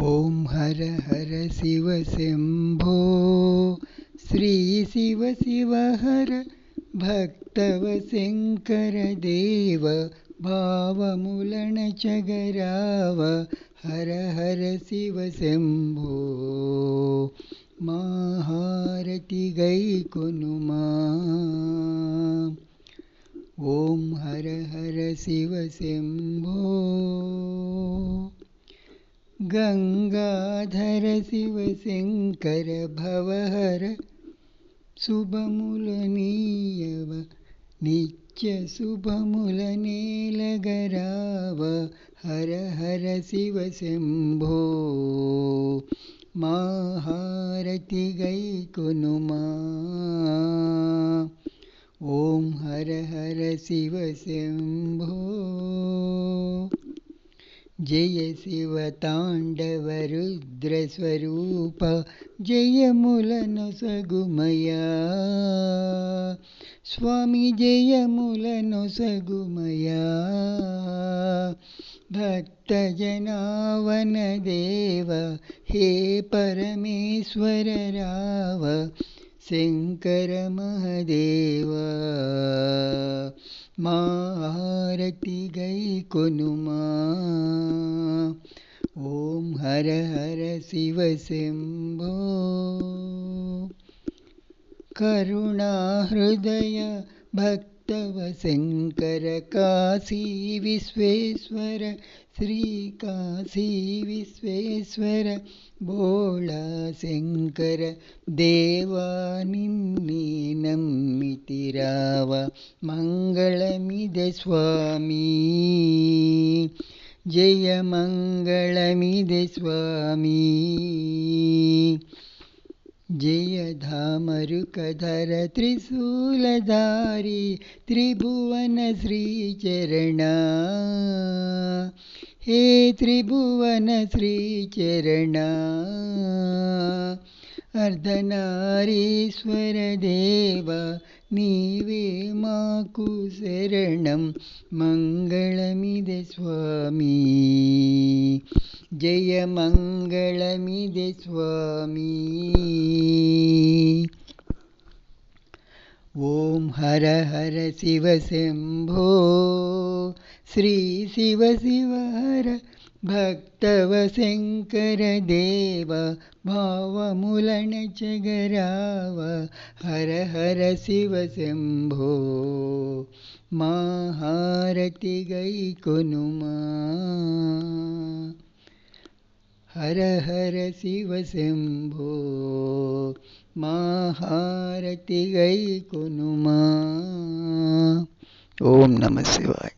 ಓಂ ಹರ ಹರ ಶಿವ ಶಂಭೋ ಶ್ರೀ ಶಿವ ಶಿವ ಹರ ಭಕ್ತವ ಶಂಕರ ದೇವ ಭಾವಮುಲಣ ಚಗರಾವ ಹರ ಹರ ಶಿವ ಶಂಭೋ ಮಹಾರತಿ ಗೈಕೊನುಮಾ. ಓಂ ಹರ ಹರ ಶಿವ ಶಂಭೋ ಗಂಗಾಧರ ಶಿವ ಶಂಕರ ಭವಹರ ಶುಭಮುಲನೀಯವ ನಿತ್ಯ ಶುಭಮುಲನೇಲಗರಾವ ಹರ ಹರ ಶಿವ ಶಂಭೋ ಮಹಾರತಿ ಗೈಕೊನುಮಾ. ಓಂ ಹರ ಹರ ಶಿವ ಶಂಭೋ ಜಯ ಶಿವ ತಾಂಡವ ರುದ್ರ ಸ್ವರೂಪ ಜಯ ಮುಲನೊಸಗುಮಯ ಸ್ವಾಮಿ ಜಯ ಮುಲನೊಸಗುಮಯ ಭಕ್ತ ಜನಾವನ ದೇವ ಹೇ ಪರಮೇಶ್ವರ ರಾವ ಶಂಕರ ಮಹದೇವ ಮಹಾರತಿ ಗೈಕೊನುಮಾ. ಓಂ ಹರ ಹರ ಶಿವ ಶಂಭೋ ಕರುಣಾ ಹೃದಯ ಭಕ್ತವ ಶಂಕರ ಕಾಶಿ ವಿಶ್ವೇಶ್ವರ ಶ್ರೀ ಕಾಶಿ ವಿಶ್ವೇಶ್ವರ ಬೋಳ ಶಂಕರ ದೇವ ನಿನ್ನೆ ನಮ್ಮಿತಿರಾವ ಮಂಗಳಮಿದೆ ಸ್ವಾಮಿ ಜಯ ಮಂಗಳಮಿದೆ ಸ್ವಾಮಿ. ಜಯ ಧಾಮರುಕಧರ ತ್ರಿಶೂಲಧಾರಿ ತ್ರಿಭುವನ ಶ್ರೀಚರಣ ಹೇ ತ್ರಿಭುವನ ಶ್ರೀಚರಣ ಅರ್ಧನಾರೀಶ್ವರ ದೇವ ನೀವೇ ಮಾಕು ಶರಣಂ ಮಂಗಳಮಿದೆ ಸ್ವಾಮಿ ಜಯ ಮಂಗಳಮಿದೆ ಸ್ವಾಮಿ. ಓಂ ಹರ ಹರ ಶಿವ ಶಂಭೋ ಶ್ರೀ ಶಿವ ಶಿವ ಹರ ಭಕ್ತವ ಶಂಕರ ದೇವ ಭಾವಮುಲಣ ಚಗರಾವ ಹರ ಹರ ಶಿವ ಶಂಭೋ ಮಹಾರತಿ ಗೈಕೊನುಮಾ. ಹರ ಹರ ಶಿವ ಶಂಭೋ ಮಹಾರತಿ ಗೈಕೊನುಮಾ. ಓಂ ನಮಃ ಶಿವಾಯ.